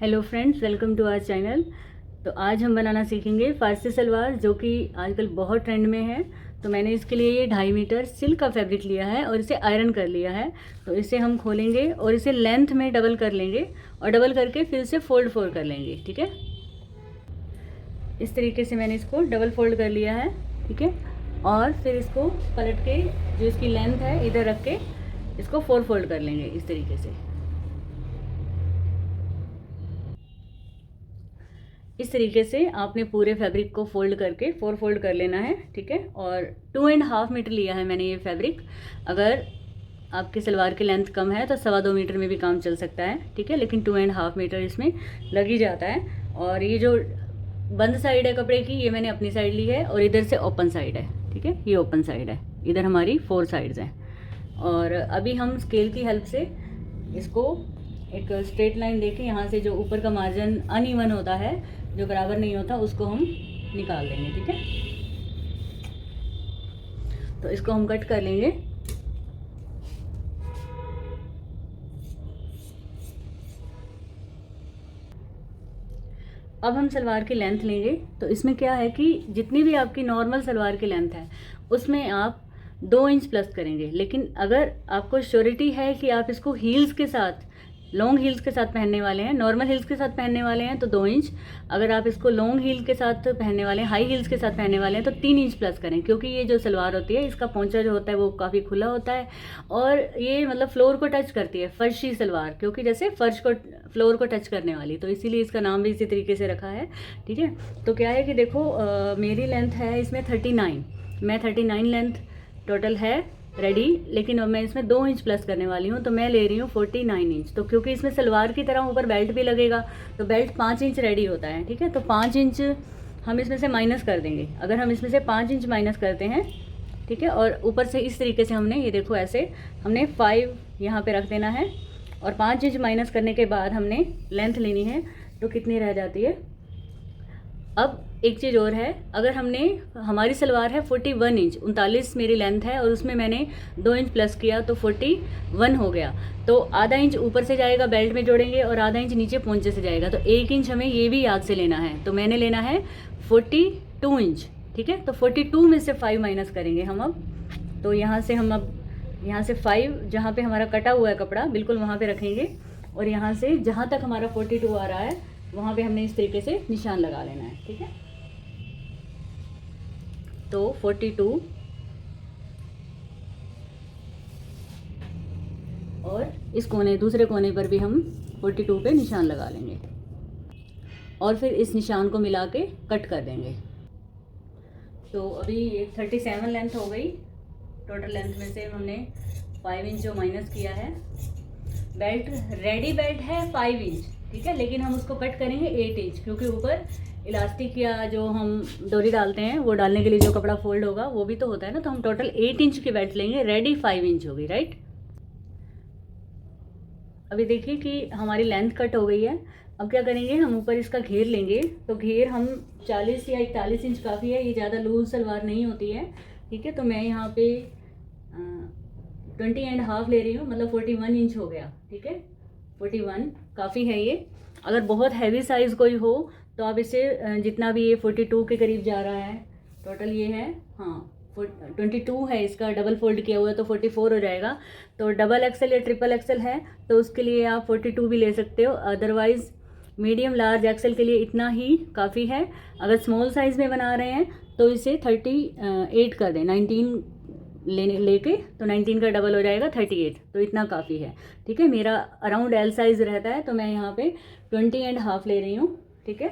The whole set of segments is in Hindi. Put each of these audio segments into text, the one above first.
Hello friends, welcome to our channel. तो आज हम बनाना सीखेंगे फारसी सलवार, जो कि आजकल बहुत ट्रेंड में है। तो मैंने इसके लिए ये 2.5 मीटर सिल्क का फैब्रिक लिया है और इसे आयरन कर लिया है। तो इसे हम खोलेंगे और इसे लेंथ में डबल कर लेंगे और डबल करके फिर से फोल्ड कर लेंगे। ठीक है, इस तरीके से मैंने इसको डबल फोल्ड कर लिया है। ठीक है, और फिर इसको पलट के जो इसकी लेंथ है इधर रख के इसको फोल्ड कर लेंगे इस तरीके से। इस तरीके से आपने पूरे फैब्रिक को फोल्ड करके फोल्ड कर लेना है। ठीक है, और 2.5 मीटर लिया है मैंने ये फैब्रिक। अगर आपकी सलवार की लेंथ कम है तो 2.25 मीटर में भी काम चल सकता है। ठीक है, लेकिन 2.5 मीटर इसमें लग ही जाता है। और ये जो बंद साइड है कपड़े की, ये मैंने अपनी साइड ली है और इधर से ओपन साइड है। ठीक है, ये ओपन साइड है, इधर हमारी 4 साइड्स हैं। और अभी हम स्केल की हेल्प से इसको एक स्ट्रेट लाइन देके यहाँ से जो ऊपर का मार्जिन अनइवन होता है, जो बराबर नहीं होता, उसको हम निकाल देंगे। ठीक है, तो इसको हम कट कर लेंगे। अब हम सलवार की लेंथ लेंगे। तो इसमें क्या है कि जितनी भी आपकी नॉर्मल सलवार की लेंथ है उसमें आप 2 इंच प्लस करेंगे। लेकिन अगर आपको श्योरिटी है कि आप इसको हील्स के साथ, लॉन्ग हील्स के साथ पहनने वाले हैं, नॉर्मल हील्स के साथ पहनने वाले हैं तो 2 इंच। अगर आप इसको लॉन्ग हील के साथ पहनने वाले हैं, हाई हील्स के साथ पहनने वाले हैं तो 3 इंच प्लस करें। क्योंकि ये जो सलवार होती है इसका पोंचा जो होता है वो काफ़ी खुला होता है और ये मतलब फ्लोर को टच करती है, फर्शी सलवार, क्योंकि जैसे फर्श को, फ्लोर को टच करने वाली, तो इसीलिए इसका नाम भी इसी तरीके से रखा है। ठीक है, तो क्या है कि देखो मेरी लेंथ है इसमें 39, मैं 39 लेंथ टोटल है रेडी। लेकिन अब मैं इसमें 2 इंच प्लस करने वाली हूँ, तो मैं ले रही हूँ 49 इंच। तो क्योंकि इसमें सलवार की तरह ऊपर बेल्ट भी लगेगा तो बेल्ट 5 इंच रेडी होता है। ठीक है, तो 5 इंच हम इसमें से माइनस कर देंगे। अगर हम इसमें से 5 इंच माइनस करते हैं, ठीक है, और ऊपर से इस तरीके से हमने, ये देखो ऐसे हमने 5 यहाँ पे रख देना है और 5 इंच माइनस करने के बाद हमने लेंथ लेनी है। तो कितनी रह जाती है? अब एक चीज़ और है, अगर हमने, हमारी सलवार है 41 इंच, 39 मेरी लेंथ है और उसमें मैंने 2 इंच प्लस किया तो 41 हो गया। तो आधा इंच ऊपर से जाएगा, बेल्ट में जोड़ेंगे, और आधा इंच नीचे पोंचे से जाएगा। तो 1 इंच हमें ये भी याद से लेना है। तो मैंने लेना है 42 इंच। ठीक है, तो 42 में से 5 माइनस करेंगे हम अब। तो यहाँ से हम अब यहाँ से 5 जहाँ पे हमारा कटा हुआ है कपड़ा बिल्कुल वहाँ पे रखेंगे और यहाँ से जहाँ तक हमारा 42 आ रहा है वहाँ पे हमने इस तरीके से निशान लगा लेना है। ठीक है, तो 42 और इस कोने, दूसरे कोने पर भी हम 42 पे निशान लगा लेंगे और फिर इस निशान को मिला के कट कर देंगे। तो अभी ये 37 लेंथ हो गई। टोटल लेंथ में से हमने 5 इंच जो माइनस किया है। बेल्ट, रेडी बेल्ट है 5 इंच, ठीक है, लेकिन हम उसको कट करेंगे 8 इंच, क्योंकि ऊपर इलास्टिक या जो हम डोरी डालते हैं वो डालने के लिए जो कपड़ा फोल्ड होगा वो भी तो होता है ना। तो हम टोटल 8 इंच की बेल्ट लेंगे, रेडी 5 इंच होगी, राइट। अभी देखिए कि हमारी लेंथ कट हो गई है। अब क्या करेंगे, हम ऊपर इसका घेर लेंगे। तो घेर हम 40 या 41 इंच काफ़ी है, ये ज़्यादा लूज सलवार नहीं होती है। ठीक है, तो मैं यहाँ पे 20.5 ले रही हूँ, मतलब 41 इंच हो गया। ठीक है, 41 काफ़ी है ये। अगर बहुत हैवी साइज़ कोई हो तो आप इसे जितना भी, ये 42 के करीब जा रहा है टोटल, ये है, हाँ 22 है, इसका डबल फोल्ड किया हुआ है तो 44 हो जाएगा। तो डबल एक्सल या ट्रिपल एक्सल है तो उसके लिए आप 42 भी ले सकते हो। अदरवाइज़ मीडियम लार्ज एक्सल के लिए इतना ही काफ़ी है। अगर स्मॉल साइज़ में बना रहे हैं तो इसे 38 कर दें, 19 लेके तो 19 का डबल हो जाएगा 38, तो इतना काफ़ी है। ठीक है, मेरा अराउंड एल साइज़ रहता है तो मैं यहाँ पे 20.5 ले रही हूँ। ठीक है,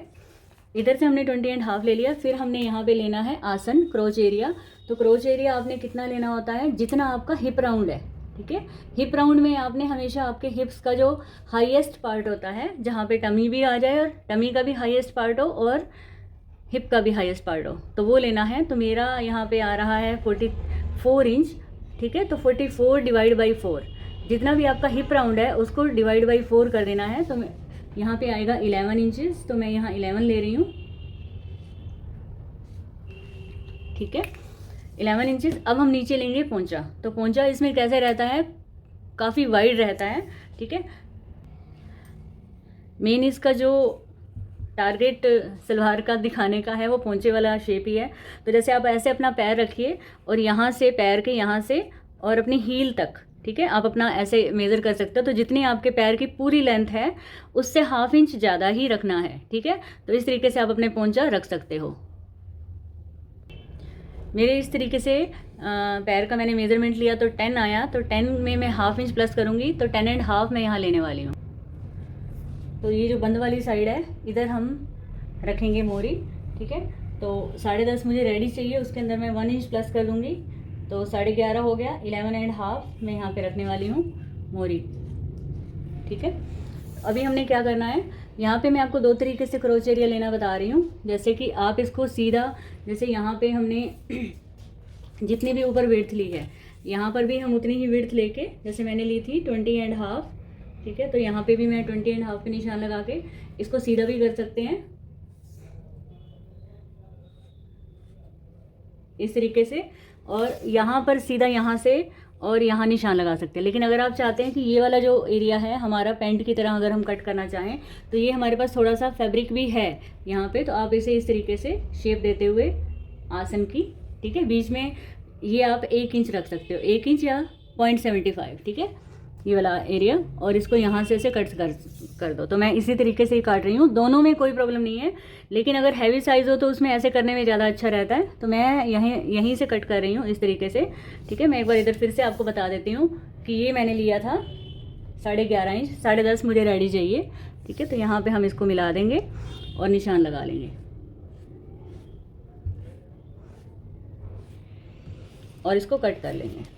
इधर से हमने 20.5 ले लिया। फिर हमने यहाँ पे लेना है आसन, क्रोच एरिया। तो क्रोच एरिया आपने कितना लेना होता है, जितना आपका हिप राउंड है। ठीक है, हिप राउंड में आपने हमेशा आपके हिप्स का जो हाईएस्ट पार्ट होता है, जहाँ पे टमी भी आ जाए और टमी का भी हाईएस्ट पार्ट हो और हिप का भी हाईएस्ट पार्ट हो, तो वो लेना है। तो मेरा यहाँ पे आ रहा है 44 इंच। ठीक है, तो 44 डिवाइड बाई 4, जितना भी आपका हिप राउंड है उसको डिवाइड बाई 4 कर देना है। तो यहाँ पे आएगा 11 इंचेस, तो मैं यहाँ 11 ले रही हूँ। ठीक है, 11 इंचेस। अब हम नीचे लेंगे पोंचा। तो पोंचा इसमें कैसे रहता है, काफ़ी वाइड रहता है। ठीक है, मेन इसका जो टारगेट सलवार का दिखाने का है वो पोंचे वाला शेप ही है। तो जैसे आप ऐसे अपना पैर रखिए और यहाँ से पैर के यहाँ से और अपनी हील तक, ठीक है, आप अपना ऐसे मेज़र कर सकते हो। तो जितनी आपके पैर की पूरी लेंथ है उससे 1/2 इंच ज़्यादा ही रखना है, ठीक है। तो इस तरीके से आप अपने पोंचा रख सकते हो। मेरे इस तरीके से पैर का मैंने मेज़रमेंट लिया तो 10 आया, तो 10 में मैं 1/2 इंच प्लस करूँगी, तो 10 एंड हाफ मैं यहाँ लेने वाली हूँ। तो ये जो बंद वाली साइड है इधर हम रखेंगे मोरी, ठीक है। तो 10.5 मुझे रेडी चाहिए, उसके अंदर मैं 1 इंच प्लस कर दूँगी, तो 11.5 हो गया। 11 एंड हाफ मैं यहाँ पे रखने वाली हूँ मोरी, ठीक है। अभी हमने क्या करना है, यहाँ पे मैं आपको 2 तरीके से क्रोच एरिया लेना बता रही हूँ। जैसे कि आप इसको सीधा, जैसे यहाँ पे हमने जितनी भी ऊपर विड्थ ली है, यहाँ पर भी हम उतनी ही विड्थ लेके, जैसे मैंने ली थी 20 एंड हाफ, ठीक है। तो यहाँ पे भी मैं 20 एंड हाफ पे निशान लगा के इसको सीधा भी कर सकते हैं इस तरीके से, और यहाँ पर सीधा यहाँ से और यहाँ निशान लगा सकते हैं। लेकिन अगर आप चाहते हैं कि ये वाला जो एरिया है हमारा पैंट की तरह अगर हम कट करना चाहें, तो ये हमारे पास थोड़ा सा फैब्रिक भी है यहाँ पे, तो आप इसे इस तरीके से शेप देते हुए आसन की, ठीक है, बीच में ये आप 1 इंच रख सकते हो, 1 इंच या 0.75, ठीक है, ये वाला एरिया, और इसको यहाँ से ऐसे कट कर दो। तो मैं इसी तरीके से ही काट रही हूँ, दोनों में कोई प्रॉब्लम नहीं है। लेकिन अगर हैवी साइज़ हो तो उसमें ऐसे करने में ज़्यादा अच्छा रहता है, तो मैं यहीं से कट कर रही हूँ इस तरीके से, ठीक है। मैं एक बार इधर फिर से आपको बता देती हूँ कि ये मैंने लिया था 11.5 इंच, 10.5 मुझे रेडी चाहिए, ठीक है। तो यहाँ पर हम इसको मिला देंगे और निशान लगा लेंगे और इसको कट कर लेंगे।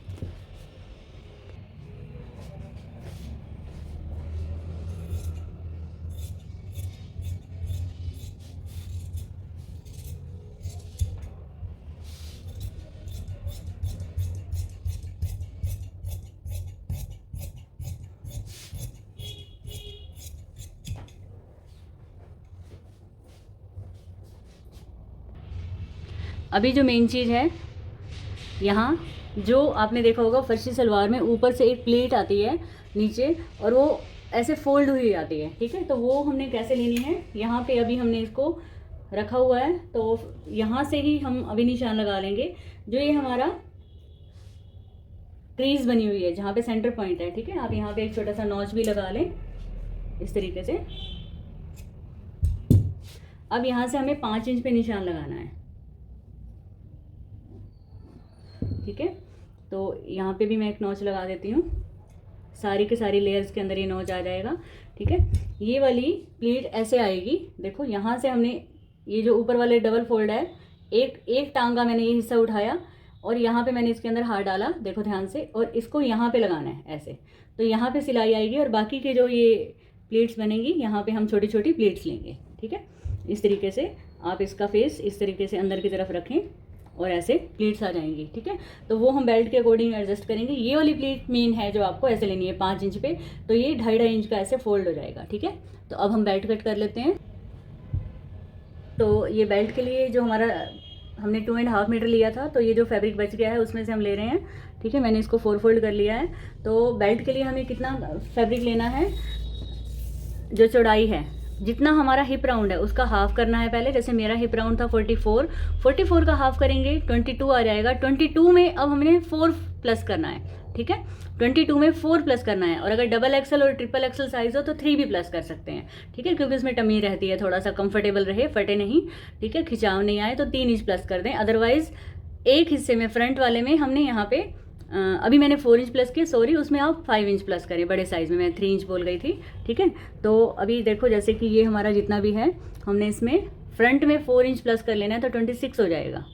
अभी जो मेन चीज़ है, यहाँ जो आपने देखा होगा फर्शी सलवार में ऊपर से एक प्लेट आती है नीचे और वो ऐसे फोल्ड हुई आती है, ठीक है। तो वो हमने कैसे लेनी है, यहाँ पे अभी हमने इसको रखा हुआ है, तो यहाँ से ही हम अभी निशान लगा लेंगे। जो ये हमारा क्रीज बनी हुई है जहाँ पे सेंटर पॉइंट है, ठीक है, आप यहाँ पे एक छोटा सा नॉच भी लगा लें इस तरीके से। अब यहाँ से हमें 5 इंच पे निशान लगाना है, ठीक है। तो यहाँ पे भी मैं एक नॉच लगा देती हूँ, सारी के सारी लेयर्स के अंदर ये नॉच आ जाएगा, ठीक है। ये वाली प्लेट ऐसे आएगी, देखो यहाँ से हमने ये जो ऊपर वाले डबल फोल्ड है, एक टांगा मैंने ये हिस्सा उठाया और यहाँ पे मैंने इसके अंदर हाथ डाला, देखो ध्यान से, और इसको यहाँ पे लगाना है ऐसे। तो यहाँ पे सिलाई आएगी और बाकी के जो ये प्लेट्स बनेंगी यहाँ पे हम छोटी छोटी प्लेट्स लेंगे, ठीक है। इस तरीके से आप इसका फेस इस तरीके से अंदर की तरफ रखें और ऐसे प्लेट्स आ जाएंगी, ठीक है। तो वो हम बेल्ट के अकॉर्डिंग एडजस्ट करेंगे। ये वाली प्लेट मेन है जो आपको ऐसे लेनी है 5 इंच पे, तो ये 2.5 इंच का ऐसे फोल्ड हो जाएगा, ठीक है। तो अब हम बेल्ट कट कर लेते हैं। तो ये बेल्ट के लिए जो हमारा हमने 2.5 मीटर लिया था, तो ये जो फैब्रिक बच गया है उसमें से हम ले रहे हैं, ठीक है। मैंने इसको 4 फोल्ड कर लिया है। तो बेल्ट के लिए हमें कितना फैब्रिक लेना है, जो चौड़ाई है जितना हमारा हिप राउंड है उसका हाफ करना है पहले। जैसे मेरा हिप राउंड था 44 का हाफ करेंगे 22 आ जाएगा। 22 में अब हमने 4 प्लस करना है, ठीक है। 22 में 4 प्लस करना है, और अगर डबल एक्सल और ट्रिपल एक्सल साइज हो तो 3 भी प्लस कर सकते हैं, ठीक है, क्योंकि उसमें टमी रहती है, थोड़ा सा कंफर्टेबल रहे, फटे नहीं, ठीक है, खिंचाव नहीं आए, तो 3 इंच प्लस कर दें। अदरवाइज एक हिस्से में फ्रंट वाले में हमने यहाँ पे अभी मैंने 4 इंच प्लस किया, सॉरी, उसमें आप 5 इंच प्लस करें बड़े साइज़ में, मैं 3 इंच बोल गई थी, ठीक है। तो अभी देखो जैसे कि ये हमारा जितना भी है हमने इसमें फ्रंट में 4 इंच प्लस कर लेना है, तो 26 हो जाएगा।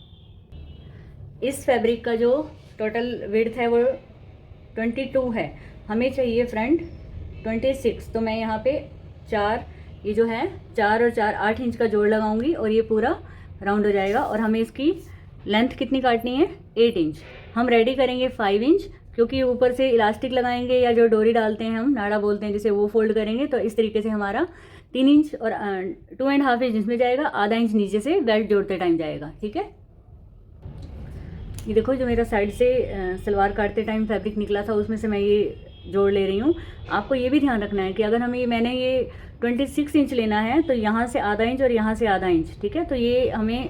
इस फैब्रिक का जो टोटल विड्थ है वो 22 है, हमें चाहिए फ्रंट 26। तो मैं यहाँ पे 4, ये जो है 4 और 4 8 इंच का जोड़ लगाऊंगी और ये पूरा राउंड हो जाएगा। और हमें इसकी लेंथ कितनी काटनी है, 8 इंच। हम रेडी करेंगे 5 इंच, क्योंकि ऊपर से इलास्टिक लगाएंगे या जो डोरी डालते हैं हम, नाड़ा बोलते हैं जिसे, वो फोल्ड करेंगे। तो इस तरीके से हमारा 3 इंच और 2.5 इंच इसमें जाएगा, आधा इंच नीचे से बेल्ट जोड़ते टाइम जाएगा, ठीक है। ये देखो जो मेरा साइड से सलवार काटते टाइम फैब्रिक निकला था उसमें से मैं ये जोड़ ले रही हूँ। आपको ये भी ध्यान रखना है कि अगर हमें मैंने ये 26 इंच लेना है तो यहाँ से आधा इंच और यहाँ से आधा इंच, ठीक है। तो ये हमें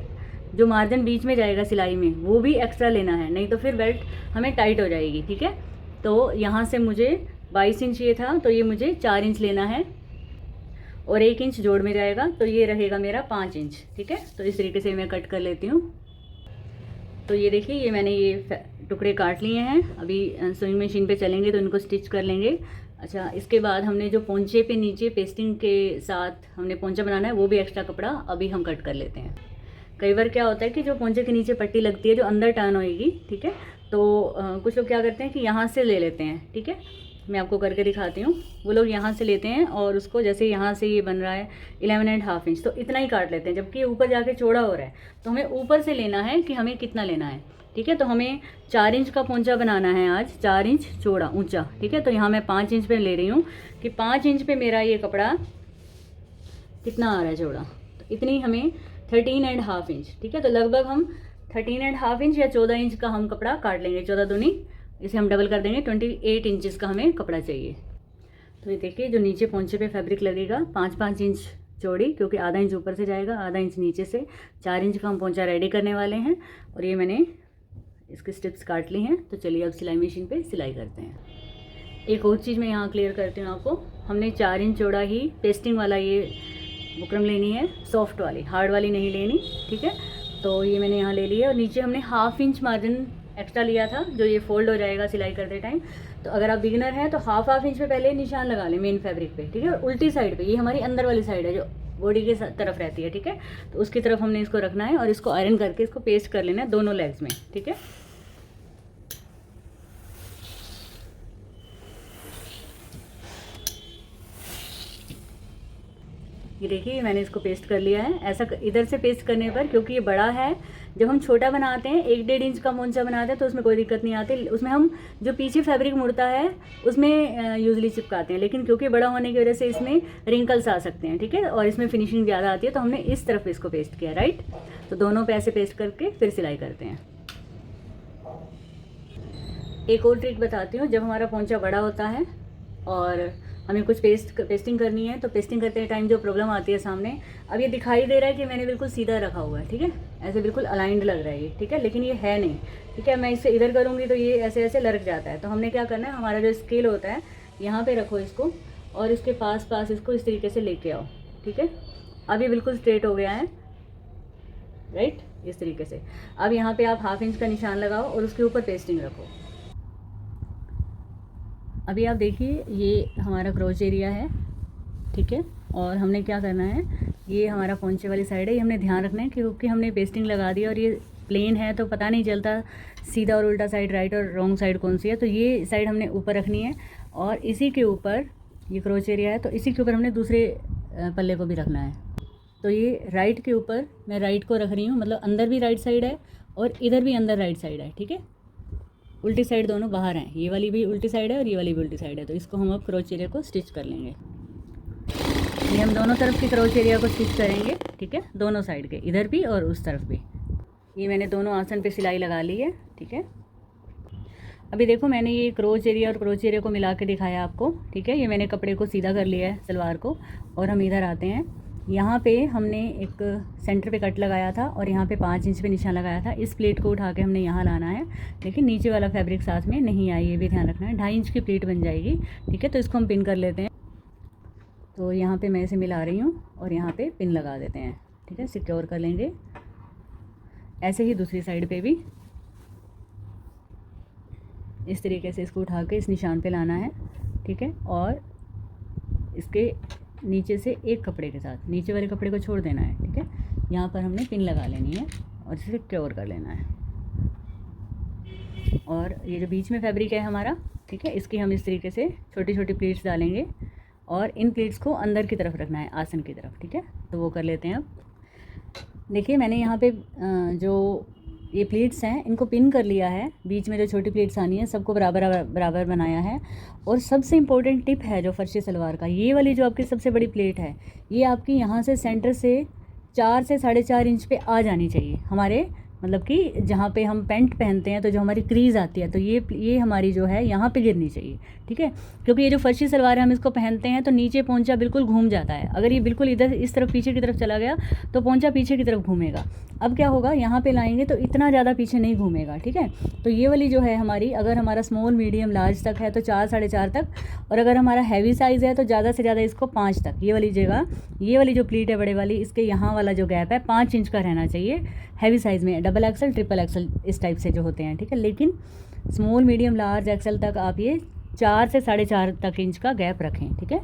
जो मार्जिन बीच में जाएगा सिलाई में वो भी एक्स्ट्रा लेना है, नहीं तो फिर बेल्ट हमें टाइट हो जाएगी, ठीक है। तो यहाँ से मुझे 22 इंच ये था, तो ये मुझे 4 इंच लेना है और 1 इंच जोड़ में जाएगा, तो ये रहेगा मेरा 5 इंच, ठीक है। तो इस तरीके से मैं कट कर लेती हूँ। तो ये देखिए, ये मैंने ये टुकड़े काट लिए हैं। अभी सुइंग मशीन पे चलेंगे तो इनको स्टिच कर लेंगे। अच्छा, इसके बाद हमने जो पोंचे पे नीचे पेस्टिंग के साथ हमने पोंचा बनाना है, वो भी एक्स्ट्रा कपड़ा अभी हम कट कर लेते हैं। कई बार क्या होता है कि जो पोंचे के नीचे पट्टी लगती है जो अंदर टर्न होएगी, ठीक है, तो कुछ लोग क्या करते हैं कि यहाँ से ले लेते हैं, ठीक है। मैं आपको करके दिखाती हूँ। वो लोग यहाँ से लेते हैं और उसको, जैसे यहाँ से ये बन रहा है 11.5 इंच, तो इतना ही काट लेते हैं, जबकि ऊपर जाके चौड़ा हो रहा है। तो हमें ऊपर से लेना है कि हमें कितना लेना है, ठीक है। तो हमें 4 इंच का पोंचा बनाना है आज, 4 इंच चौड़ा ऊंचा, ठीक है। तो यहाँ मैं 5 इंच पे ले रही हूँ कि 5 इंच पे मेरा ये कपड़ा कितना आ रहा है चौड़ा, तो इतनी हमें 13.5 इंच, ठीक है। तो लगभग हम 13.5 इंच या 14 इंच का हम कपड़ा काट लेंगे। 14 दूनी, इसे हम डबल कर देंगे, 28 इंचज़ का हमें कपड़ा चाहिए। तो ये देखिए, जो नीचे पोंचे पे फैब्रिक लगेगा 5-5 इंच चौड़ी, क्योंकि आधा इंच ऊपर से जाएगा, आधा इंच नीचे से, 4 इंच का हम पोंचा रेडी करने वाले हैं। और ये मैंने इसके स्ट्रिप्स काट ली हैं। तो चलिए अब सिलाई मशीन पे सिलाई करते हैं। एक और चीज़ मैं यहाँ क्लियर करती हूँ आपको। हमने 4 इंच चौड़ा ही पेस्टिंग वाला ये बुकरम लेनी है, सॉफ्ट वाली, हार्ड वाली नहीं लेनी, ठीक है। तो ये मैंने यहाँ ले लिया और नीचे हमने 1/2 इंच मार्जिन एक्स्ट्रा लिया था, जो ये फोल्ड हो जाएगा सिलाई करते टाइम। तो अगर आप बिगिनर हैं तो 1/2 इंच पे पहले निशान लगा लें मेन फैब्रिक पे, ठीक है। और उल्टी साइड पे, ये हमारी अंदर वाली साइड है जो बॉडी के तरफ रहती है, ठीक है। तो उसकी तरफ हमने इसको रखना है और इसको आयरन करके इसको पेस्ट कर लेना है दोनों लेग्स में, ठीक है। ये देखिए, मैंने इसको पेस्ट कर लिया है। ऐसा इधर से पेस्ट करने पर, क्योंकि ये बड़ा है, जब हम छोटा बनाते हैं 1-1.5 इंच का पोंचा बनाते हैं तो उसमें कोई दिक्कत नहीं आती। उसमें हम जो पीछे फैब्रिक मुड़ता है उसमें यूजली चिपकाते हैं, लेकिन क्योंकि बड़ा होने की वजह से इसमें रिंकल्स आ सकते हैं, ठीक है। और इसमें फिनिशिंग ज़्यादा आती है, तो हमने इस तरफ इसको पेस्ट किया, राइट। तो दोनों पे ऐसे पेस्ट करके फिर सिलाई करते हैं। एक और ट्रिक बताती हूँ। जब हमारा पोंचा बड़ा होता है और हमें कुछ पेस्टिंग करनी है, तो पेस्टिंग करते टाइम जो प्रॉब्लम आती है सामने, अब ये दिखाई दे रहा है कि मैंने बिल्कुल सीधा रखा हुआ है, ठीक है, ऐसे बिल्कुल अलाइंड लग रहा है ये, ठीक है, लेकिन ये है नहीं, ठीक है। मैं इससे इधर करूँगी तो ये ऐसे ऐसे लटक जाता है। तो हमने क्या करना है, हमारा जो स्केल होता है यहाँ पे रखो इसको और इसके पास पास इसको इस तरीके से लेके आओ, ठीक है। अब ये बिल्कुल स्ट्रेट हो गया है, राइट, इस तरीके से। अब यहाँ पे आप 1/2 इंच का निशान लगाओ और उसके ऊपर पेस्टिंग रखो। अभी आप देखिए, ये हमारा क्रोच एरिया है, ठीक है। और हमने क्या करना है, ये हमारा पोंचे वाली साइड है, ये हमने ध्यान रखना है क्योंकि हमने पेस्टिंग लगा दी और ये प्लेन है तो पता नहीं चलता सीधा और उल्टा साइड, राइट और रॉन्ग साइड कौन सी है। तो ये साइड हमने ऊपर रखनी है और इसी के ऊपर ये क्रोच एरिया है, तो इसी के ऊपर हमने दूसरे पल्ले को भी रखना है। तो ये राइट के ऊपर मैं राइट को रख रही हूँ, मतलब अंदर भी राइट साइड है और इधर भी अंदर राइट साइड है, ठीक है। उल्टी साइड दोनों बाहर हैं, ये वाली भी उल्टी साइड है और ये वाली भी उल्टी साइड है। तो इसको हम अब क्रोच एरिया को स्टिच कर लेंगे। ये हम दोनों तरफ की क्रोच एरिया को स्टिच करेंगे, ठीक है, दोनों साइड के, इधर भी और उस तरफ भी। ये मैंने दोनों आसन पे सिलाई लगा ली है, ठीक है। अभी देखो, मैंने ये क्रोच एरिया और क्रोच एरिया को मिला के दिखाया आपको, ठीक है। ये मैंने कपड़े को सीधा कर लिया है, सलवार को, और हम इधर आते हैं। यहाँ पे हमने एक सेंटर पे कट लगाया था और यहाँ पे 5 इंच पे निशान लगाया था। इस प्लेट को उठा के हमने यहाँ लाना है, लेकिन नीचे वाला फैब्रिक साथ में नहीं आए, ये भी ध्यान रखना है। 2.5 इंच की प्लेट बन जाएगी, ठीक है। तो इसको हम पिन कर लेते हैं। तो यहाँ पे मैं इसे मिला रही हूँ और यहाँ पे पिन लगा देते हैं, ठीक है, सिक्योर कर लेंगे। ऐसे ही दूसरी साइड पे भी इस तरीके से इसको उठा के इस निशान पे लाना है, ठीक है। और इसके नीचे से एक कपड़े के साथ नीचे वाले कपड़े को छोड़ देना है, ठीक है। यहाँ पर हमने पिन लगा लेनी है और इसे सिक्योर कर लेना है। और ये जो बीच में फैब्रिक है हमारा, ठीक है, इसकी हम इस तरीके से छोटी छोटी प्लीट्स डालेंगे और इन प्लीट्स को अंदर की तरफ रखना है, आसन की तरफ, ठीक है। तो वो कर लेते हैं। अब देखिए, मैंने यहाँ पे जो ये प्लीट्स हैं इनको पिन कर लिया है। बीच में जो छोटी प्लीट्स आनी है सबको बराबर बराबर बनाया है। और सबसे इम्पोर्टेंट टिप है जो फर्शी सलवार का, ये वाली जो आपकी सबसे बड़ी प्लेट है, ये आपकी यहाँ से सेंटर से 4 से 4.5 इंच पे आ जानी चाहिए हमारे मतलब कि जहाँ पे हम पैंट पहनते हैं तो जो हमारी क्रीज़ आती है तो ये हमारी जो है यहाँ पे गिरनी चाहिए, ठीक है। क्योंकि ये जो फर्शी सलवार है हम इसको पहनते हैं तो नीचे पोंचा बिल्कुल घूम जाता है, अगर ये बिल्कुल इधर इस तरफ पीछे की तरफ चला गया तो पोंचा पीछे की तरफ घूमेगा। अब क्या होगा, यहाँ पे लाएंगे तो इतना ज़्यादा पीछे नहीं घूमेगा, ठीक है। तो ये वाली जो है हमारी, अगर हमारा स्मॉल मीडियम लार्ज तक है तो 4 साढ़े 4 तक, और अगर हमारा हैवी साइज़ है तो ज़्यादा से ज़्यादा इसको 5 तक, ये वाली जगह, ये वाली जो प्लीट है बड़े वाली, इसके यहाँ वाला जो गैप है 5 इंच का रहना चाहिए हैवी साइज़ में, डबल एक्सल ट्रिपल एक्सल इस टाइप से जो होते हैं, ठीक है। लेकिन स्मॉल मीडियम लार्ज एक्सल तक आप ये 4 से साढ़े 4 तक इंच का गैप रखें, ठीक है।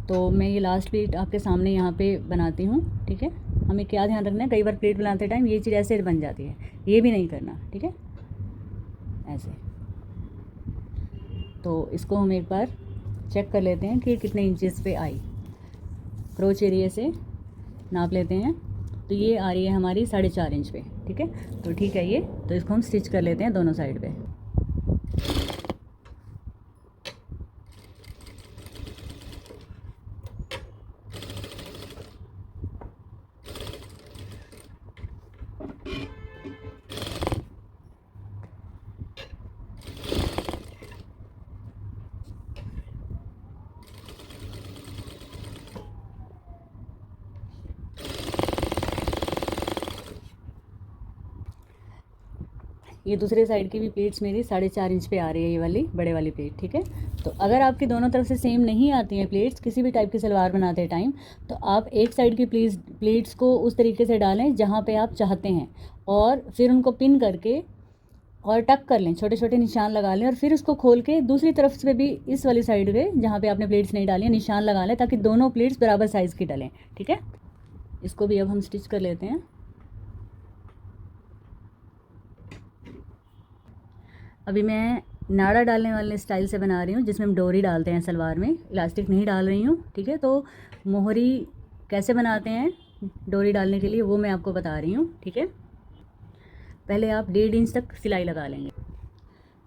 तो मैं ये लास्ट प्लेट आपके सामने यहाँ पे बनाती हूँ, ठीक है। हमें क्या ध्यान रखना है, कई बार प्लेट बनाते टाइम ये चीज़ ऐसे बन जाती है, ये भी नहीं करना, ठीक है, ऐसे। तो इसको हम एक बार चेक कर लेते हैं कि कितने इंचेस पे आई, क्रोच एरिया से नाप लेते हैं। तो ये आ रही है हमारी 4.5 इंच पे, ठीक है। तो ठीक है ये, तो इसको हम स्टिच कर लेते हैं दोनों साइड पे। ये दूसरे साइड की भी प्लेट्स मेरी 4.5 इंच पे आ रही है, ये वाली बड़े वाली प्लेट, ठीक है। तो अगर आपकी दोनों तरफ से सेम नहीं आती हैं प्लेट्स किसी भी टाइप की सलवार बनाते टाइम, तो आप एक साइड की प्लेट्स को उस तरीके से डालें जहाँ पे आप चाहते हैं, और फिर उनको पिन करके और टक कर लें, छोटे छोटे निशान लगा लें, और फिर उसको खोल के दूसरी तरफ से भी इस वाली साइड पे जहाँ पे आपने प्लेट्स नहीं डाली निशान लगा लें, ताकि दोनों प्लेट्स बराबर साइज़ की डलें, ठीक है। इसको भी अब हम स्टिच कर लेते हैं। अभी मैं नाड़ा डालने वाले स्टाइल से बना रही हूँ, जिसमें हम डोरी डालते हैं सलवार में, इलास्टिक नहीं डाल रही हूँ, ठीक है। तो मोहरी कैसे बनाते हैं डोरी डालने के लिए वो मैं आपको बता रही हूँ, ठीक है। पहले आप 1.5 इंच तक सिलाई लगा लेंगे,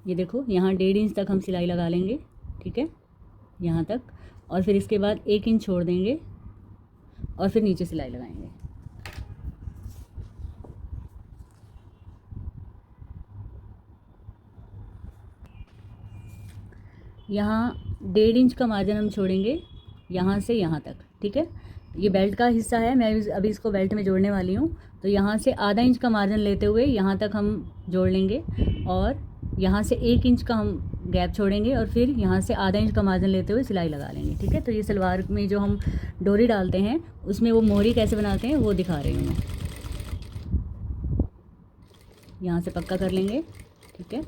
ये देखो यहाँ 1.5 इंच तक हम सिलाई लगा लेंगे, ठीक है, यहाँ तक। और फिर इसके बाद 1 इंच छोड़ देंगे और फिर नीचे सिलाई लगाएंगे। यहाँ 1.5 इंच का मार्जिन हम छोड़ेंगे यहाँ से यहाँ तक, ठीक है। ये बेल्ट का हिस्सा है, मैं अभी इसको बेल्ट में जोड़ने वाली हूँ। तो यहाँ से आधा इंच का मार्जिन लेते हुए यहाँ तक हम जोड़ लेंगे, और यहाँ से 1 इंच का हम गैप छोड़ेंगे, और फिर यहाँ से आधा इंच का मार्जिन लेते हुए सिलाई लगा लेंगे, ठीक है। तो ये सलवार में जो हम डोरी डालते हैं उसमें वो मोहरी कैसे बनाते हैं वो दिखा रही हूँ मैं। यहाँ से पक्का कर लेंगे, ठीक है।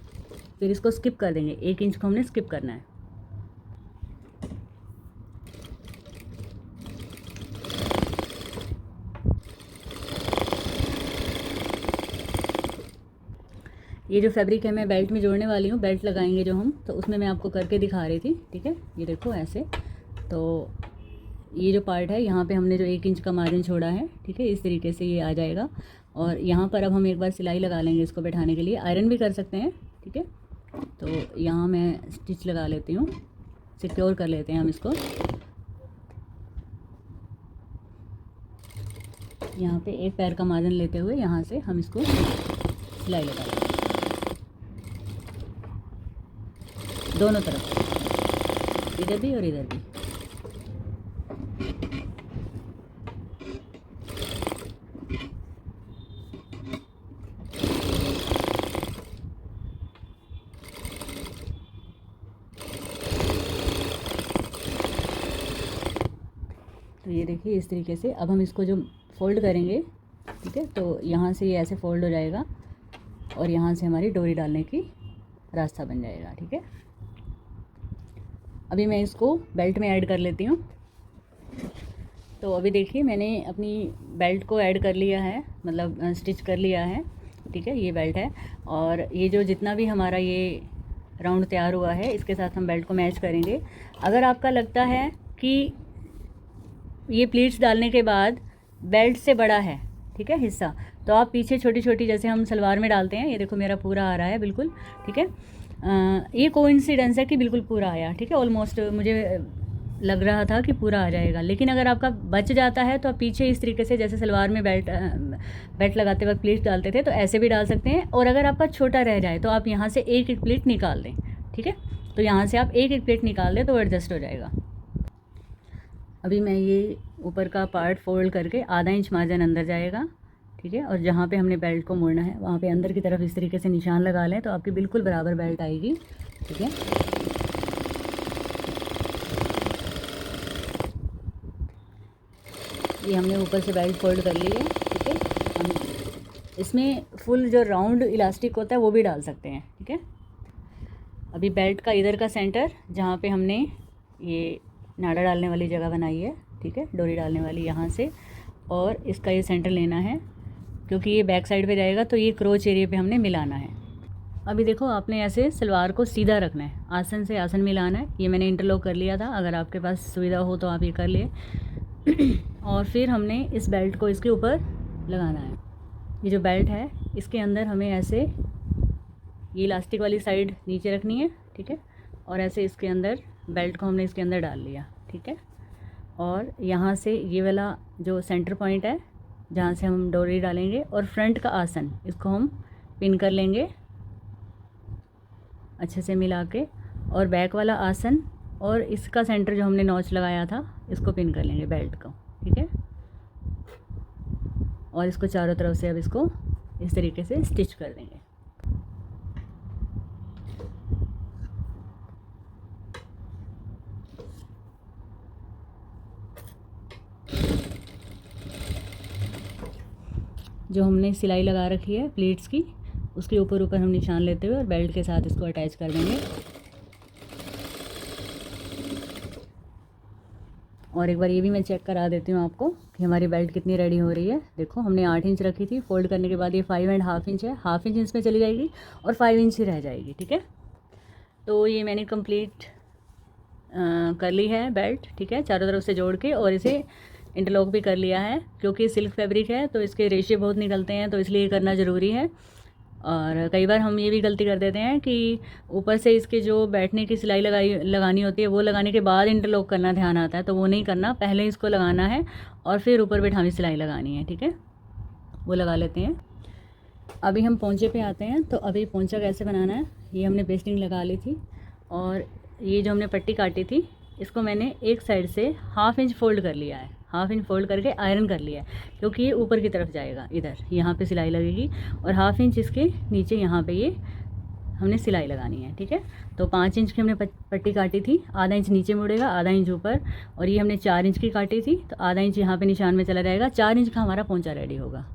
फिर इसको स्किप कर देंगे, 1 इंच को हमने स्किप करना है। ये जो फैब्रिक है मैं बेल्ट में जोड़ने वाली हूँ, बेल्ट लगाएंगे जो हम, तो उसमें मैं आपको करके दिखा रही थी, ठीक है। ये देखो ऐसे, तो ये जो पार्ट है यहाँ पे हमने जो 1 इंच का मार्जिन छोड़ा है, ठीक है, इस तरीके से ये आ जाएगा। और यहाँ पर अब हम एक बार सिलाई लगा लेंगे इसको बैठाने के लिए, आयरन भी कर सकते हैं, ठीक है। तो यहाँ मैं स्टिच लगा लेती हूँ, सिक्योर कर लेते हैं हम इसको। यहाँ पे एक पैर का मार्जिन लेते हुए यहाँ से हम इसको सिलाई लगा लेंगे दोनों तरफ, इधर भी और इधर भी। तो ये देखिए इस तरीके से अब हम इसको जो फोल्ड करेंगे, ठीक है, तो यहाँ से ये ऐसे फोल्ड हो जाएगा और यहाँ से हमारी डोरी डालने की रास्ता बन जाएगा, ठीक है। अभी मैं इसको बेल्ट में ऐड कर लेती हूँ। तो अभी देखिए मैंने अपनी बेल्ट को ऐड कर लिया है, मतलब स्टिच कर लिया है, ठीक है। ये बेल्ट है, और ये जो जितना भी हमारा ये राउंड तैयार हुआ है इसके साथ हम बेल्ट को मैच करेंगे। अगर आपका लगता है कि ये प्लीट्स डालने के बाद बेल्ट से बड़ा है, ठीक है, हिस्सा, तो आप पीछे छोटी छोटी जैसे हम सलवार में डालते हैं, ये देखो मेरा पूरा आ रहा है बिल्कुल, ठीक है। ये कोइंसिडेंस है कि बिल्कुल पूरा आया, ठीक है, ऑलमोस्ट मुझे लग रहा था कि पूरा आ जाएगा, लेकिन अगर आपका बच जाता है तो आप पीछे इस तरीके से, जैसे सलवार में बेल्ट लगाते वक्त प्लीट डालते थे, तो ऐसे भी डाल सकते हैं। और अगर आपका छोटा रह जाए तो आप यहाँ से एक एक प्लीट निकाल दें, ठीक है। तो यहाँ से आप एक एक प्लीट निकाल दें तो एडजस्ट हो जाएगा। अभी मैं ये ऊपर का पार्ट फोल्ड करके आधा इंच मार्जिन अंदर जाएगा, ठीक है। और जहाँ पे हमने बेल्ट को मोड़ना है वहाँ पे अंदर की तरफ इस तरीके से निशान लगा लें तो आपकी बिल्कुल बराबर बेल्ट आएगी, ठीक है। ये हमने ऊपर से बेल्ट फोल्ड कर ली है, ठीक है। हम इसमें फुल जो राउंड इलास्टिक होता है वो भी डाल सकते हैं, ठीक है। अभी बेल्ट का इधर का सेंटर जहाँ पे हमने ये नाड़ा डालने वाली जगह बनाई है, ठीक है, डोरी डालने वाली, यहाँ से और इसका ये सेंटर लेना है क्योंकि ये बैक साइड पे जाएगा, तो ये क्रोच एरिया पे हमने मिलाना है। अभी देखो आपने ऐसे सलवार को सीधा रखना है, आसन से आसन मिलाना है। ये मैंने इंटरलॉक कर लिया था, अगर आपके पास सुविधा हो तो आप ये कर लिए। और फिर हमने इस बेल्ट को इसके ऊपर लगाना है। ये जो बेल्ट है इसके अंदर हमें ऐसे ये इलास्टिक वाली साइड नीचे रखनी है, ठीक है। और ऐसे इसके अंदर बेल्ट को हमने इसके अंदर डाल लिया, ठीक है। और यहाँ से ये वाला जो सेंटर पॉइंट है जहाँ से हम डोरी डालेंगे, और फ्रंट का आसन इसको हम पिन कर लेंगे अच्छे से मिला के, और बैक वाला आसन और इसका सेंटर जो हमने नॉच लगाया था इसको पिन कर लेंगे बेल्ट को, ठीक है। और इसको चारों तरफ से अब इसको इस तरीके से स्टिच कर देंगे। जो हमने सिलाई लगा रखी है प्लीट्स की, उसके ऊपर ऊपर हम निशान लेते हुए और बेल्ट के साथ इसको अटैच कर देंगे। और एक बार ये भी मैं चेक करा देती हूँ आपको कि हमारी बेल्ट कितनी रेडी हो रही है। देखो हमने 8 इंच रखी थी, फोल्ड करने के बाद ये 5.5 इंच है, हाफ इंच इसमें चली जाएगी और 5 इंच ही रह जाएगी, ठीक है। तो ये मैंने कंप्लीट कर ली है बेल्ट, ठीक है, चारों तरफ से जोड़ के, और इसे इंटरलॉक भी कर लिया है क्योंकि सिल्क फैब्रिक है तो इसके रेशे बहुत निकलते हैं, तो इसलिए करना ज़रूरी है। और कई बार हम ये भी गलती कर देते हैं कि ऊपर से इसके जो बैठने की सिलाई लगानी होती है वो लगाने के बाद इंटरलॉक करना ध्यान आता है, तो वो नहीं करना, पहले इसको लगाना है और फिर ऊपर बैठावी सिलाई लगानी है, ठीक है। वो लगा लेते हैं। अभी हम पोंचे पे आते हैं। तो अभी पोंचा कैसे बनाना है, ये हमने पेस्टिंग लगा ली थी और ये जो हमने पट्टी काटी थी इसको मैंने एक साइड से हाफ इंच फोल्ड कर लिया है, हाफ इंच फोल्ड करके आयरन कर लिया है क्योंकि ये ऊपर की तरफ जाएगा, इधर यहाँ पे सिलाई लगेगी, और हाफ इंच इसके नीचे यहाँ पे ये हमने सिलाई लगानी है, ठीक है। तो 5 इंच की हमने पट्टी काटी थी, आधा इंच नीचे मुड़ेगा, आधा इंच ऊपर, और ये हमने 4 इंच की काटी थी तो आधा इंच यहाँ पे निशान में चला जाएगा, 4 इंच का हमारा पोंचा रेडी होगा।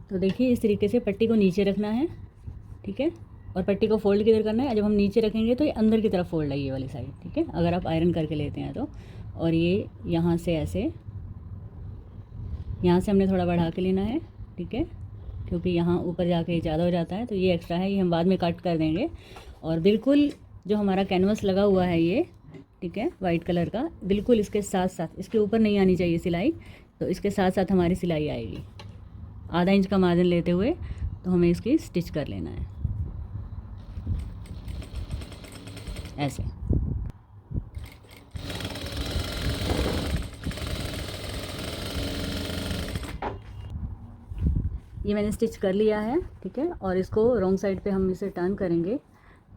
तो देखिए इस तरीके से पट्टी को नीचे रखना है, ठीक है, और पट्टी को फोल्ड किधर करना है, जब हम नीचे रखेंगे तो ये अंदर की तरफ फोल्ड है ये वाली साइड, ठीक है, अगर आप आयरन करके लेते हैं तो। और ये यहाँ से ऐसे, यहाँ से हमने थोड़ा बढ़ा के लेना है, ठीक है, क्योंकि यहाँ ऊपर जाके ज़्यादा हो जाता है, तो ये एक्स्ट्रा है, ये हम बाद में कट कर देंगे। और बिल्कुल जो हमारा कैनवस लगा हुआ है ये, ठीक है, वाइट कलर का, बिल्कुल इसके साथ साथ, इसके ऊपर नहीं आनी चाहिए सिलाई, तो इसके साथ साथ हमारी सिलाई आएगी। आधा इंच का मार्जिन लेते हुए तो हमें इसकी स्टिच कर लेना है ऐसे। ये मैंने स्टिच कर लिया है, ठीक है, और इसको रॉन्ग साइड पे हम इसे टर्न करेंगे,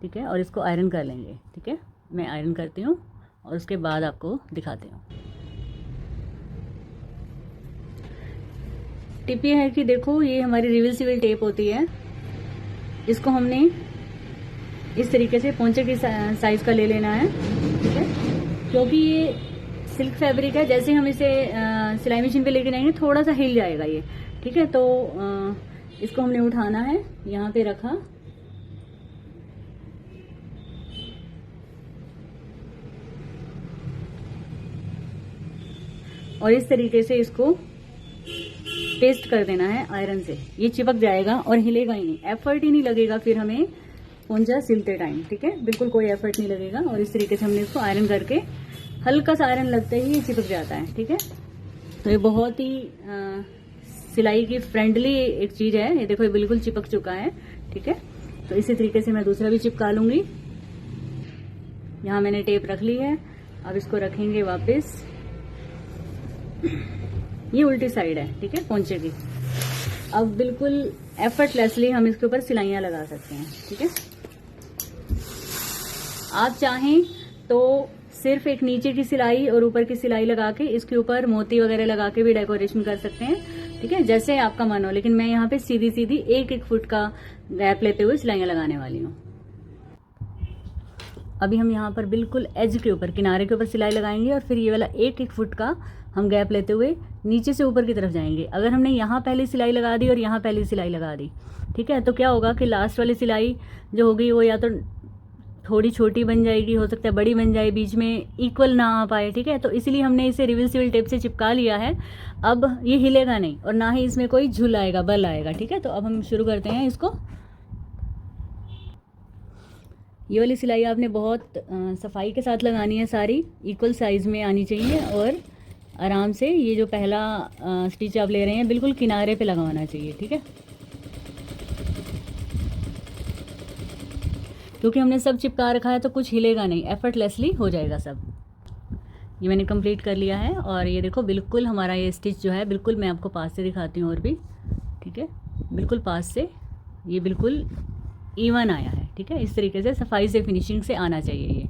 ठीक है, और इसको आयरन कर लेंगे, ठीक है। मैं आयरन करती हूँ और उसके बाद आपको दिखाती हूँ। टिप ये है कि देखो ये हमारी रिवर्सिबल टेप होती है, इसको हमने इस तरीके से पोंचे की साइज का ले लेना है, ठीक है, क्योंकि ये सिल्क फैब्रिक है, जैसे हम इसे सिलाई मशीन पे लेके जाएंगे थोड़ा सा हिल जाएगा ये, ठीक है। तो इसको हमने उठाना है, यहाँ पे रखा, और इस तरीके से इसको पेस्ट कर देना है आयरन से। ये चिपक जाएगा और हिलेगा ही नहीं, एफर्ट ही नहीं लगेगा फिर हमें पोंचा सिलते टाइम, ठीक है, बिल्कुल कोई एफर्ट नहीं लगेगा। और इस तरीके से हमने इसको आयरन करके, हल्का सा आयरन लगते ही ये चिपक जाता है, ठीक है। तो ये बहुत ही सिलाई की फ्रेंडली एक चीज़ है। ये देखो ये बिल्कुल चिपक चुका है, ठीक है। तो इसी तरीके से मैं दूसरा भी चिपका लूंगी। यहाँ मैंने टेप रख ली है अब इसको रखेंगे वापस, ये उल्टी साइड है, ठीक है, पोंचे की। अब बिल्कुल एफर्टलेसली हम इसके ऊपर सिलाइयाँ लगा सकते हैं, ठीक है। आप चाहें तो सिर्फ एक नीचे की सिलाई और ऊपर की सिलाई लगा के इसके ऊपर मोती वगैरह लगा के भी डेकोरेशन कर सकते हैं, ठीक है, जैसे आपका मन हो। लेकिन मैं यहाँ पे सीधी सीधी 1-1 फुट का गैप लेते हुए सिलाइयाँ लगाने वाली हूँ। अभी हम यहाँ पर बिल्कुल एज के ऊपर, किनारे के ऊपर सिलाई लगाएंगे और फिर ये वाला 1-1 फुट का हम गैप लेते हुए नीचे से ऊपर की तरफ जाएंगे। अगर हमने यहाँ पहले सिलाई लगा दी और यहाँ पहले सिलाई लगा दी, ठीक है, तो क्या होगा कि लास्ट वाली सिलाई जो होगी वो या तो थोड़ी छोटी बन जाएगी, हो सकता है बड़ी बन जाए, बीच में इक्वल ना आ पाए, ठीक है। तो इसीलिए हमने इसे रिवर्सिबल टेप से चिपका लिया है। अब ये हिलेगा नहीं और ना ही इसमें कोई झुल आएगा, बल आएगा, ठीक है। तो अब हम शुरू करते हैं इसको। ये वाली सिलाई आपने बहुत सफाई के साथ लगानी है, सारी इक्वल साइज़ में आनी चाहिए और आराम से ये जो पहला स्टिच आप ले रहे हैं बिल्कुल किनारे पे लगाना चाहिए, ठीक है, क्योंकि हमने सब चिपका रखा है तो कुछ हिलेगा नहीं, एफर्टलेसली हो जाएगा सब। ये मैंने कंप्लीट कर लिया है और ये देखो बिल्कुल हमारा ये स्टिच जो है, बिल्कुल मैं आपको पास से दिखाती हूँ और भी, ठीक है, बिल्कुल पास से ये बिल्कुल इवन आया है, ठीक है। इस तरीके से सफाई से फिनिशिंग से आना चाहिए ये।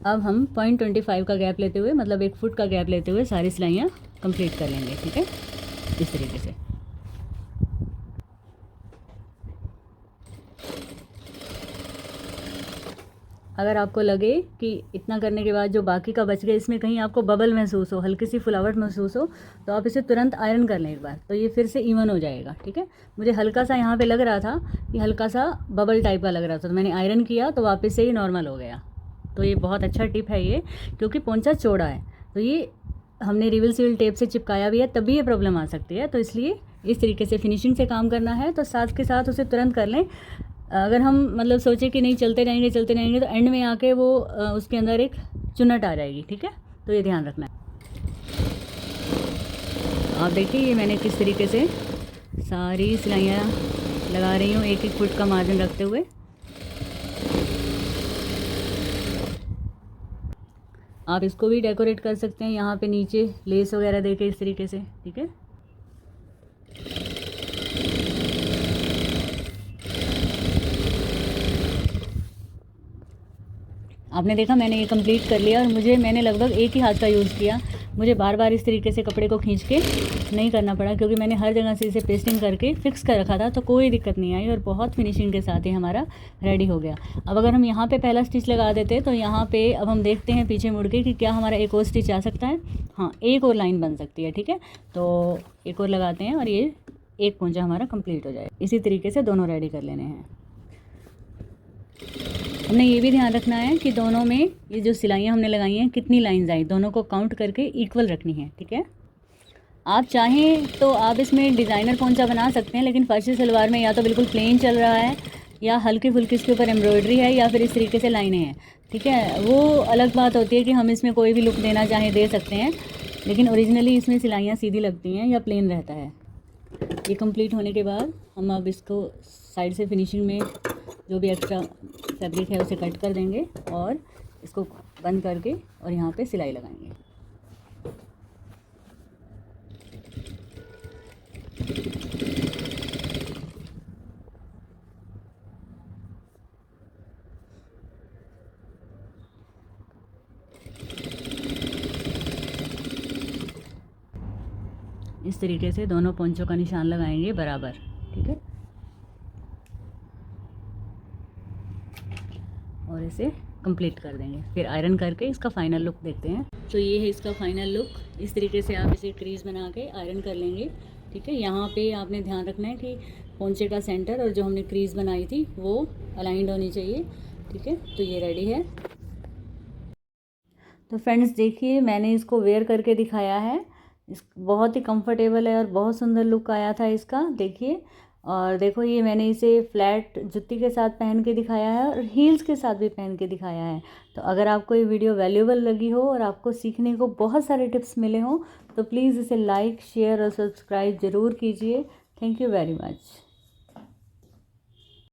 अब हम 0.25 का गैप लेते हुए, मतलब 1 फुट का गैप लेते हुए सारी सिलाइयाँ कंप्लीट कर लेंगे, ठीक है, इस तरीके से। अगर आपको लगे कि इतना करने के बाद जो बाकी का बच गया इसमें कहीं आपको बबल महसूस हो, हल्की सी फुलावट महसूस हो, तो आप इसे तुरंत आयरन कर लें एक बार, तो ये फिर से इवन हो जाएगा, ठीक है। मुझे हल्का सा यहाँ पे लग रहा था कि हल्का सा बबल टाइप का लग रहा था, तो मैंने आयरन किया तो वापस से ही नॉर्मल हो गया। तो ये बहुत अच्छा टिप है ये, क्योंकि पोंचा चौड़ा है, तो ये हमने रिवर्सिबल टेप से चिपकाया भी है, तभी ये प्रॉब्लम आ सकती है। तो इसलिए इस तरीके से फिनिशिंग से काम करना है तो साथ के साथ उसे तुरंत कर लें। अगर हम मतलब सोचे कि नहीं चलते रहेंगे तो एंड में आके वो उसके अंदर एक चुन्नट आ जाएगी, ठीक है, तो ये ध्यान रखना है। आप देखिए ये मैंने किस तरीके से सारी सिलाइयाँ लगा रही हूँ 1-1 फुट का मार्जिन रखते हुए। आप इसको भी डेकोरेट कर सकते हैं, यहाँ पे नीचे लेस वगैरह देके इस तरीके से, ठीक है। आपने देखा मैंने ये कंप्लीट कर लिया और मैंने लगभग एक ही हाथ का यूज़ किया। मुझे बार बार इस तरीके से कपड़े को खींच के नहीं करना पड़ा, क्योंकि मैंने हर जगह से इसे पेस्टिंग करके फिक्स कर रखा था, तो कोई दिक्कत नहीं आई और बहुत फिनिशिंग के साथ ही हमारा रेडी हो गया। अब अगर हम यहाँ पे पहला स्टिच लगा देते तो यहाँ पे अब हम देखते हैं पीछे मुड़ के कि क्या हमारा एक और स्टिच आ सकता है। हाँ, एक और लाइन बन सकती है, ठीक है, तो एक और लगाते हैं और ये एक पोंचा हमारा कंप्लीट हो जाए। इसी तरीके से दोनों रेडी कर लेने हैं। हमने ये भी ध्यान रखना है कि दोनों में ये जो सिलाइयाँ हमने लगाई हैं कितनी लाइंस आई, दोनों को काउंट करके इक्वल रखनी है, ठीक है। आप चाहें तो आप इसमें डिज़ाइनर पोंचा बना सकते हैं, लेकिन फर्शी सलवार में या तो बिल्कुल प्लेन चल रहा है या हल्की फुल्की इसके ऊपर एम्ब्रॉयडरी है या फिर इस तरीके से लाइनें हैं, ठीक है। वो अलग बात होती है कि हम इसमें कोई भी लुक देना चाहें दे सकते हैं, लेकिन ओरिजिनली इसमें सिलाइयाँ सीधी लगती हैं या प्लेन रहता है। ये कंप्लीट होने के बाद हम अब इसको साइड से फिनिशिंग में जो भी एक्स्ट्रा फैब्रिक है उसे कट कर देंगे और इसको बंद करके और यहाँ पे सिलाई लगाएंगे। इस तरीके से दोनों पोंचों का निशान लगाएंगे बराबर, ठीक है, और इसे कंप्लीट कर देंगे। फिर आयरन करके इसका फाइनल लुक देखते हैं। तो ये है इसका फाइनल लुक। इस तरीके से आप इसे क्रीज बना के आयरन कर लेंगे, ठीक है। यहाँ पे आपने ध्यान रखना है कि पोंचे का सेंटर और जो हमने क्रीज बनाई थी वो अलाइंड होनी चाहिए, ठीक है। तो ये रेडी है। तो फ्रेंड्स देखिए मैंने इसको वेयर करके दिखाया है, इस बहुत ही कंफर्टेबल है और बहुत सुंदर लुक आया था इसका, देखिए। और देखो ये मैंने इसे फ्लैट जुत्ती के साथ पहन के दिखाया है और हील्स के साथ भी पहन के दिखाया है। तो अगर आपको ये वीडियो वैल्यूएबल लगी हो और आपको सीखने को बहुत सारे टिप्स मिले हों तो प्लीज़ इसे लाइक, शेयर और सब्सक्राइब ज़रूर कीजिए, थैंक यू वेरी मच।